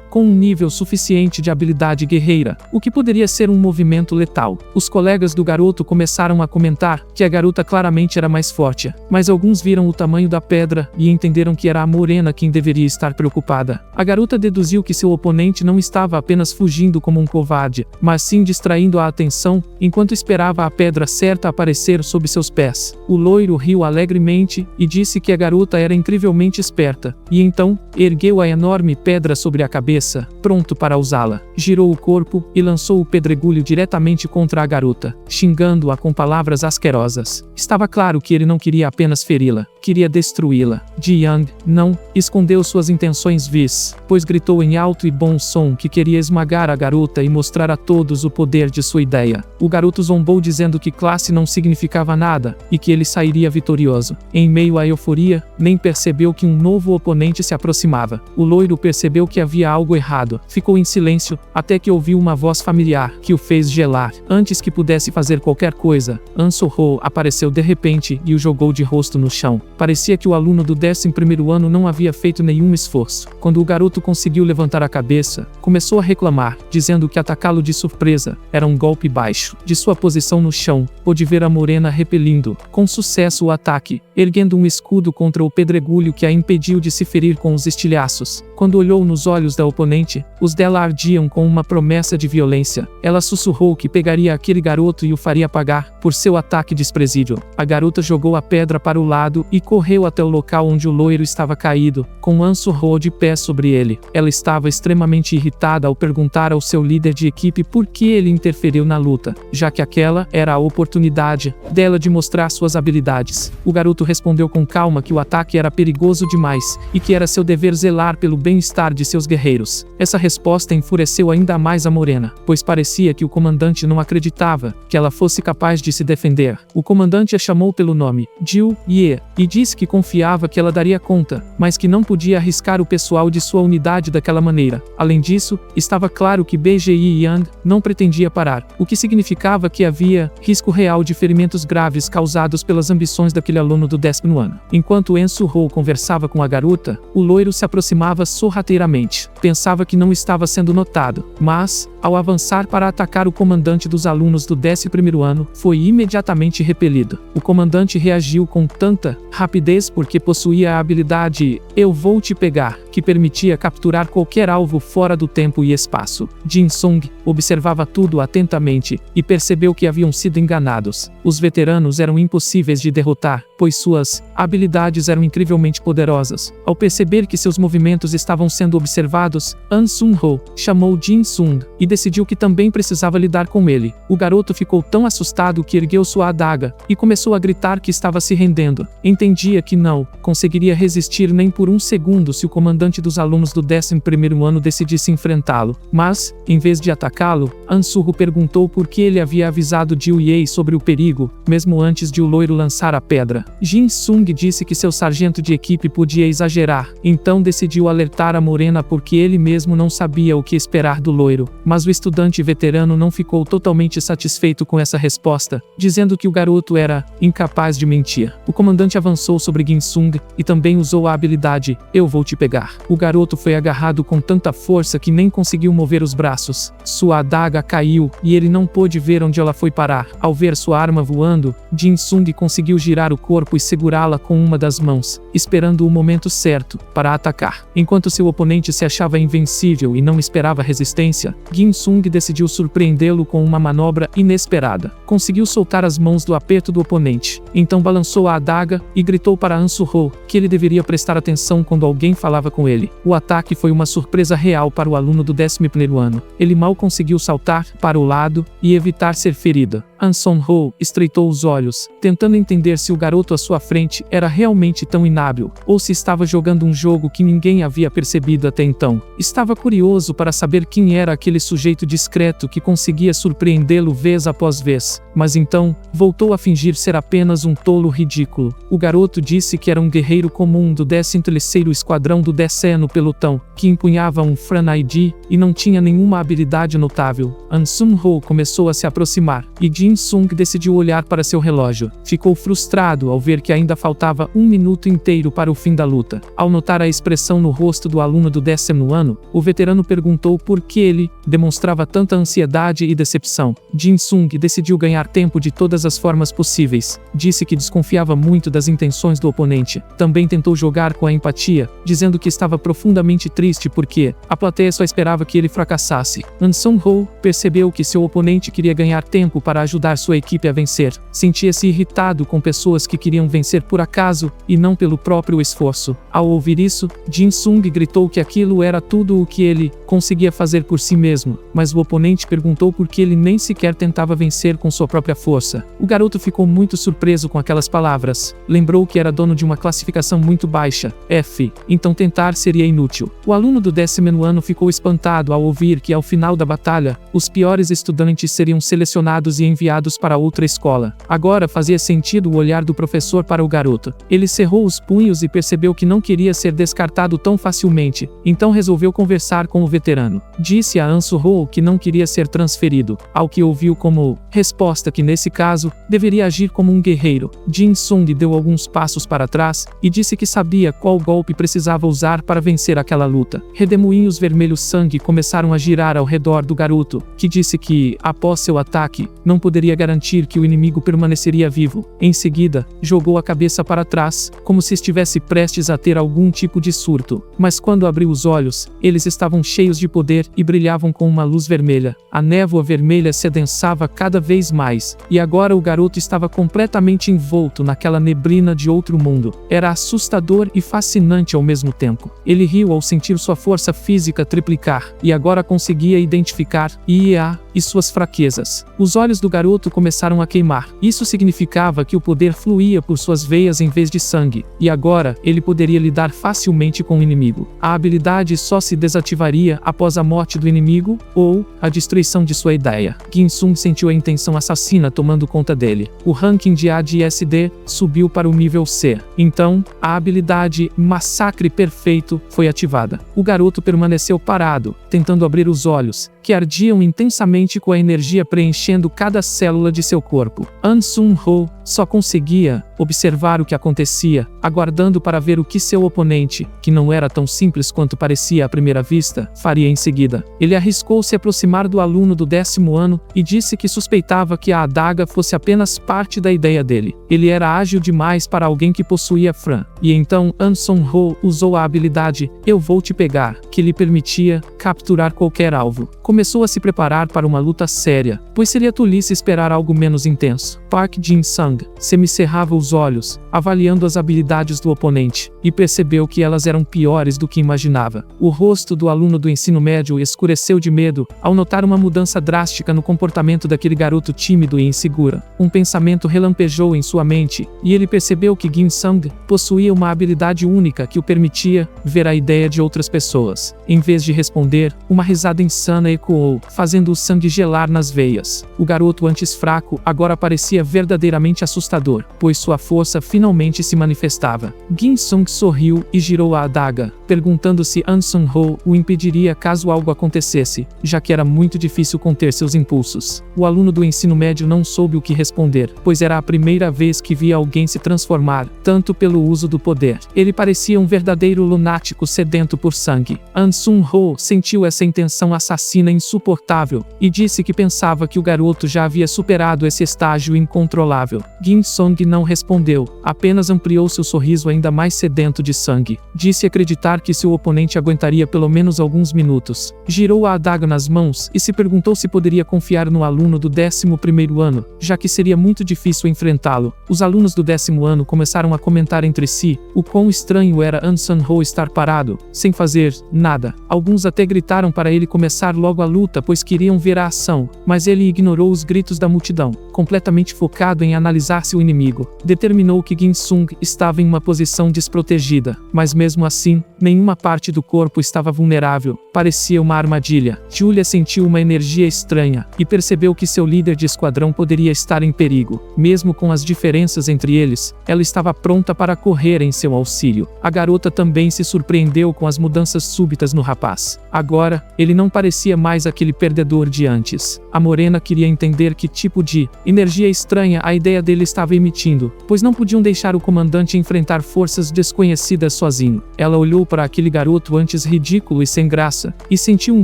com um nível suficiente de habilidade guerreira, o que poderia ser um movimento letal. Os colegas do garoto começaram a comentar que a garota claramente era mais forte, mas alguns viram o tamanho da pedra e entenderam que era a morena quem deveria estar preocupada. A garota deduziu que seu oponente não estava apenas fugindo como um covarde, mas sim distraindo a atenção, enquanto esperava a pedra certa aparecer sob seus pés. O loiro riu alegremente e disse que a garota era incrivelmente esperta, e então, ergueu a enorme pedra sobre a cabeça cabeça, pronto para usá-la. Girou o corpo e lançou o pedregulho diretamente contra a garota, xingando-a com palavras asquerosas. Estava claro que ele não queria apenas feri-la, queria destruí-la. Ji Yang não escondeu suas intenções vis, pois gritou em alto e bom som que queria esmagar a garota e mostrar a todos o poder de sua ideia. O garoto zombou dizendo que classe não significava nada e que ele sairia vitorioso. Em meio à euforia, nem percebeu que um novo oponente se aproximava. O loiro percebeu que havia algo errado. Ficou em silêncio, até que ouviu uma voz familiar, que o fez gelar. Antes que pudesse fazer qualquer coisa, An Soo-ho apareceu de repente e o jogou de rosto no chão. Parecia que o aluno do 11º ano não havia feito nenhum esforço. Quando o garoto conseguiu levantar a cabeça, começou a reclamar, dizendo que atacá-lo de surpresa era um golpe baixo. De sua posição no chão, pôde ver a morena repelindo, com sucesso, o ataque, erguendo um escudo contra o pedregulho que a impediu de se ferir com os estilhaços. Quando olhou nos olhos da oponente, os dela ardiam com uma promessa de violência. Ela sussurrou que pegaria aquele garoto e o faria pagar por seu ataque desprezível. A garota jogou a pedra para o lado e correu até o local onde o loiro estava caído, com An Soo-ho de pé sobre ele. Ela estava extremamente irritada ao perguntar ao seu líder de equipe por que ele interferiu na luta, já que aquela era a oportunidade dela de mostrar suas habilidades. O garoto respondeu com calma que o ataque era perigoso demais e que era seu dever zelar pelo bem-estar de seus guerreiros. Essa resposta enfureceu ainda mais a morena, pois parecia que o comandante não acreditava que ela fosse capaz de se defender. O comandante a chamou pelo nome, Jiu Ye, e disse que confiava que ela daria conta, mas que não podia arriscar o pessoal de sua unidade daquela maneira. Além disso, estava claro que BGI Yang não pretendia parar, o que significava que havia risco real de ferimentos graves causados pelas ambições daquele aluno do 10º ano. Enquanto An Soo-ho conversava com a garota, o loiro se aproximava sorrateiramente. Pensava que não estava sendo notado, mas, ao avançar para atacar o comandante dos alunos do 11º ano, foi imediatamente repelido. O comandante reagiu com tanta rapidez porque possuía a habilidade "Eu vou te pegar", que permitia capturar qualquer alvo fora do tempo e espaço. Jin Sung observava tudo atentamente e percebeu que haviam sido enganados. Os veteranos eram impossíveis de derrotar, pois suas habilidades eram incrivelmente poderosas. Ao perceber que seus movimentos estavam sendo observados, An Soo-ho chamou Jin Sung e decidiu que também precisava lidar com ele. O garoto ficou tão assustado que ergueu sua adaga e começou a gritar que estava se rendendo. Entendia que não conseguiria resistir nem por um segundo se o comandante dos alunos do 11º ano decidisse enfrentá-lo. Mas, em vez de atacá-lo, An Soo-ho perguntou por que ele havia avisado Jiu Ye sobre o perigo, mesmo antes de o loiro lançar a pedra. Jin Sung disse que seu sargento de equipe podia exagerar, então decidiu alertar a morena porque ele mesmo não sabia o que esperar do loiro. Mas o estudante veterano não ficou totalmente satisfeito com essa resposta, dizendo que o garoto era incapaz de mentir. O comandante avançou sobre Jin Sung e também usou a habilidade "Eu vou te pegar". O garoto foi agarrado com tanta força que nem conseguiu mover os braços. Sua adaga caiu e ele não pôde ver onde ela foi parar. Ao ver sua arma voando, Jin Sung conseguiu girar o corpo e segurá-la com uma das mãos, esperando o momento certo para atacar. Enquanto seu oponente se achava invencível e não esperava resistência, Jin Sung decidiu surpreendê-lo com uma manobra inesperada. Conseguiu soltar as mãos do aperto do oponente. Então balançou a adaga e gritou para An Soo-ho que ele deveria prestar atenção quando alguém falava com ele. O ataque foi uma surpresa real para o aluno do 11º ano. Ele mal conseguiu saltar para o lado e evitar ser ferido. An Soo-ho estreitou os olhos, tentando entender se o garoto à sua frente era realmente tão inábil, ou se estava jogando um jogo que ninguém havia percebido até então. Estava curioso para saber quem era aquele sujeito discreto que conseguia surpreendê-lo vez após vez, mas então, voltou a fingir ser apenas um tolo ridículo. O garoto disse que era um guerreiro comum do 13º Esquadrão do 10º Pelotão, que empunhava um Fran-ID e não tinha nenhuma habilidade notável. An Soo-ho começou a se aproximar, e Jin Sung decidiu olhar para seu relógio. Ficou frustrado ao ver que ainda faltava 1 minuto inteiro para o fim da luta. Ao notar a expressão no rosto do aluno do 10º ano, o veterano perguntou por que ele demonstrava tanta ansiedade e decepção. Jin Sung decidiu ganhar tempo de todas as formas possíveis. Disse que desconfiava muito das intenções do oponente. Também tentou jogar com a empatia, dizendo que estava profundamente triste porque a plateia só esperava que ele fracassasse. An Soo-ho percebeu que seu oponente queria ganhar tempo para ajudá-lo ajudar sua equipe a vencer. Sentia-se irritado com pessoas que queriam vencer por acaso e não pelo próprio esforço. Ao ouvir isso, Jin Sung gritou que aquilo era tudo o que ele conseguia fazer por si mesmo, mas o oponente perguntou por que ele nem sequer tentava vencer com sua própria força. O garoto ficou muito surpreso com aquelas palavras. Lembrou que era dono de uma classificação muito baixa, F, então tentar seria inútil. O aluno do 10º ano ficou espantado ao ouvir que ao final da batalha, os piores estudantes seriam selecionados e enviados para outra escola. Agora fazia sentido o olhar do professor para o garoto. Ele cerrou os punhos e percebeu que não queria ser descartado tão facilmente, então resolveu conversar com o veterano. Disse a An Su-ho que não queria ser transferido, ao que ouviu como resposta que nesse caso, deveria agir como um guerreiro. Jin Sung deu alguns passos para trás e disse que sabia qual golpe precisava usar para vencer aquela luta. Redemoinhos vermelhos sangue começaram a girar ao redor do garoto, que disse que, após seu ataque, não poderia garantir que o inimigo permaneceria vivo. Em seguida, jogou a cabeça para trás, como se estivesse prestes a ter algum tipo de surto. Mas quando abriu os olhos, eles estavam cheios de poder e brilhavam com uma luz vermelha. A névoa vermelha se adensava cada vez mais, e agora o garoto estava completamente envolto naquela neblina de outro mundo. Era assustador e fascinante ao mesmo tempo. Ele riu ao sentir sua força física triplicar, e agora conseguia identificar IEA e suas fraquezas. Os olhos do garoto começaram a queimar. Isso significava que o poder fluía por suas veias em vez de sangue, e agora ele poderia lidar facilmente com o inimigo. A habilidade só se desativaria após a morte do inimigo ou a destruição de sua ideia. Jin Sung sentiu a intenção assassina tomando conta dele. O ranking de AD e SD subiu para o nível C. Então, a habilidade Massacre Perfeito foi ativada. O garoto permaneceu parado, tentando abrir os olhos, que ardiam intensamente com a energia preenchendo cada célula de seu corpo. An Sun-ho só conseguia observar o que acontecia, aguardando para ver o que seu oponente, que não era tão simples quanto parecia à primeira vista, faria em seguida. Ele arriscou se aproximar do aluno do 10º ano e disse que suspeitava que a adaga fosse apenas parte da ideia dele. Ele era ágil demais para alguém que possuía Fran. E então An Sun-ho usou a habilidade Eu Vou Te Pegar, que lhe permitia capturar qualquer alvo. Começou a se preparar para uma luta séria, pois seria tolice esperar algo menos intenso. Park Jin-sung semicerrava os olhos, avaliando as habilidades do oponente, e percebeu que elas eram piores do que imaginava. O rosto do aluno do ensino médio escureceu de medo ao notar uma mudança drástica no comportamento daquele garoto tímido e inseguro. Um pensamento relampejou em sua mente, e ele percebeu que Jin-sung possuía uma habilidade única que o permitia ver a ideia de outras pessoas. Em vez de responder, uma risada insana ecoou, fazendo o sangue gelar nas veias. O garoto antes fraco agora parecia verdadeiramente assustador, pois sua força finalmente se manifestava. Jin Sung sorriu e girou a adaga, perguntando se An Sun-ho o impediria caso algo acontecesse, já que era muito difícil conter seus impulsos. O aluno do ensino médio não soube o que responder, pois era a primeira vez que via alguém se transformar, tanto pelo uso do poder. Ele parecia um verdadeiro lunático sedento por sangue. An Sun-ho sentiu essa intenção assassina insuportável, e disse que pensava que o garoto já havia superado esse estágio incontrolável. Jin Sung não respondeu, apenas ampliou seu sorriso ainda mais sedento de sangue. Disse acreditar que seu oponente aguentaria pelo menos alguns minutos. Girou a adaga nas mãos e se perguntou se poderia confiar no aluno do 11º ano, já que seria muito difícil enfrentá-lo. Os alunos do 10º ano começaram a comentar entre si o quão estranho era An Sun-ho estar parado, sem fazer nada. Alguns até gritaram para ele começar logo a luta pois queriam ver a ação, mas ele ignorou os gritos da multidão, completamente focado em analisar seu inimigo. Determinou que Jin Sung estava em uma posição desprotegida, mas mesmo assim, nenhuma parte do corpo estava vulnerável, parecia uma armadilha. Julia sentiu uma energia estranha, e percebeu que seu líder de esquadrão poderia estar em perigo. Mesmo com as diferenças entre eles, ela estava pronta para correr em seu auxílio. A garota também se surpreendeu com as mudanças súbitas no rapaz. Agora, ele não parecia mais aquele perdedor de antes. A morena queria entender que tipo de energia estranha a ideia dele estava emitindo, pois não podiam deixar o comandante enfrentar forças desconhecidas sozinho. Ela olhou para aquele garoto antes ridículo e sem graça, e sentiu um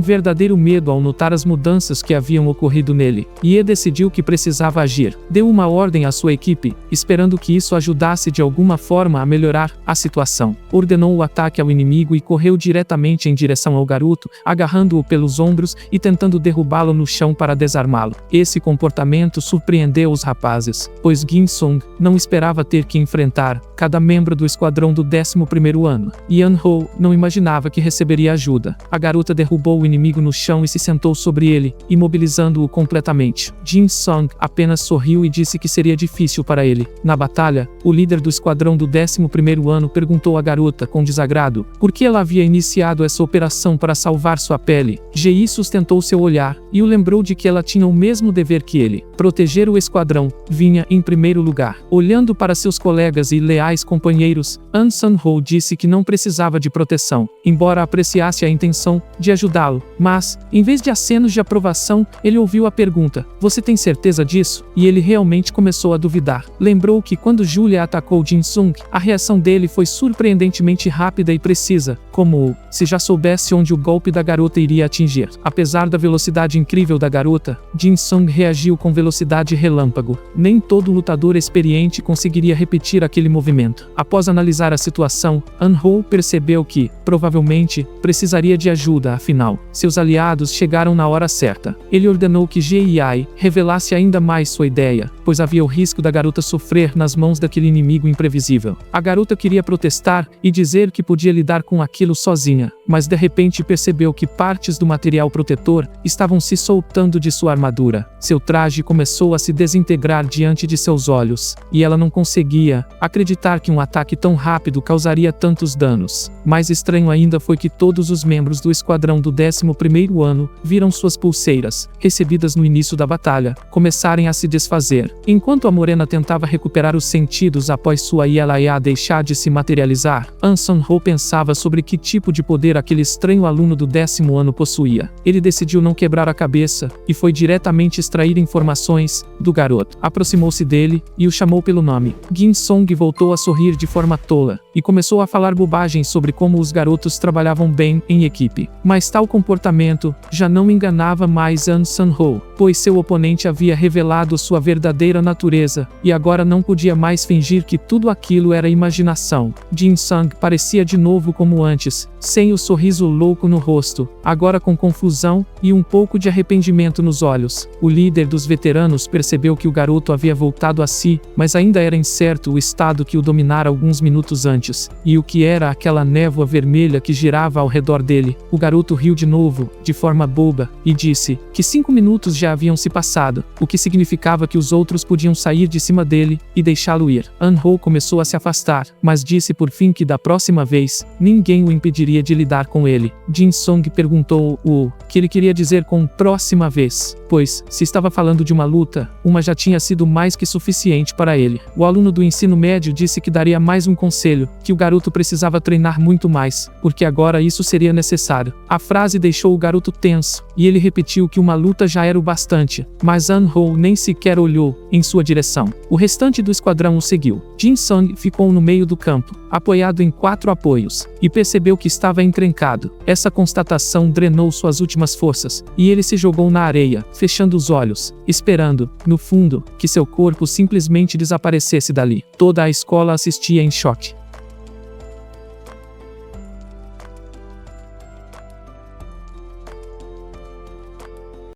verdadeiro medo ao notar as mudanças que haviam ocorrido nele. Ie decidiu que precisava agir. Deu uma ordem à sua equipe, esperando que isso ajudasse de alguma forma a melhorar a situação. Ordenou o ataque ao inimigo e correu diretamente em direção ao garoto, garoto, agarrando-o pelos ombros e tentando derrubá-lo no chão para desarmá-lo. Esse comportamento surpreendeu os rapazes, pois Jin-sung não esperava ter que enfrentar cada membro do esquadrão do 11º ano. Yeon-ho não imaginava que receberia ajuda. A garota derrubou o inimigo no chão e se sentou sobre ele, imobilizando-o completamente. Jin-sung apenas sorriu e disse que seria difícil para ele. Na batalha, o líder do esquadrão do 11º ano perguntou à garota com desagrado por que ela havia iniciado essa operação para salvar sua pele. Ji sustentou seu olhar e o lembrou de que ela tinha o mesmo dever que ele. Proteger o esquadrão vinha em primeiro lugar. Olhando para seus colegas e leais companheiros, An Sun-ho disse que não precisava de proteção, embora apreciasse a intenção de ajudá-lo. Mas, em vez de acenos de aprovação, ele ouviu a pergunta: "Você tem certeza disso?" E ele realmente começou a duvidar. Lembrou que quando Julia atacou Jin-sung, a reação dele foi surpreendentemente rápida e precisa, como se já soubesse onde o golpe da garota iria atingir. Apesar da velocidade incrível da garota, Jin-sung reagiu com velocidade relâmpago. Nem todo lutador experiente conseguiria repetir aquele movimento. Após analisar a situação, An-ho percebeu que, provavelmente, precisaria de ajuda, afinal, seus aliados chegaram na hora certa. Ele ordenou que Ji revelasse ainda mais sua ideia, pois havia o risco da garota sofrer nas mãos daquele inimigo imprevisível. A garota queria protestar e dizer que podia lidar com aquilo sozinha, mas de repente percebeu que partes do material protetor estavam se soltando de sua armadura. Seu traje começou a se desintegrar diante de seus olhos, e ela não conseguia acreditar que um ataque tão rápido causaria tantos danos. Mais estranho ainda foi que todos os membros do esquadrão do 11º ano viram suas pulseiras, recebidas no início da batalha, começarem a se desfazer. Enquanto a morena tentava recuperar os sentidos após sua Yalaya deixar de se materializar, An Sun-ho pensava sobre que tipo de poder aquele estranho aluno do 10º ano possuía. Ele decidiu não quebrar a cabeça e foi diretamente extrair informações do garoto. Aproximou-se dele e o chamou pelo nome. Jin-sung voltou a sorrir de forma tola e começou a falar bobagens sobre como os garotos trabalhavam bem em equipe. Mas tal comportamento já não enganava mais An Sun-ho, pois seu oponente havia revelado sua verdadeira natureza e agora não podia mais fingir que tudo aquilo era imaginação. Jin-sung parecia de novo como antes, sem o sorriso louco no rosto, agora com confusão e um pouco de arrependimento nos olhos. O líder dos veteranos percebeu que o garoto havia voltado a si, mas ainda era incerto o estado que o dominara alguns minutos antes, e o que era aquela névoa vermelha que girava ao redor dele. O garoto riu de novo, de forma boba, e disse que 5 minutos já haviam se passado, o que significava que os outros podiam sair de cima dele e deixá-lo ir. An-ho começou a se afastar, mas disse por fim que da próxima vez, ninguém o impediria de lidar com ele. Jin-sung perguntou o que ele queria dizer com próxima vez, pois, se estava falando de uma luta, uma já tinha sido mais que suficiente para ele. O aluno do ensino médio disse que daria mais um conselho, que o garoto precisava treinar muito mais, porque agora isso seria necessário. A frase deixou o garoto tenso, e ele repetiu que uma luta já era o bastante, mas An-ho nem sequer olhou em sua direção. O restante do esquadrão o seguiu. Jin-sung ficou no meio do campo, apoiado em 4 apoios, e percebeu que estava encrencado. Essa constatação drenou suas últimas forças, e ele se jogou na areia, fechando os olhos, esperando, no fundo, que seu corpo simplesmente desaparecesse dali. Toda a escola assistia em choque.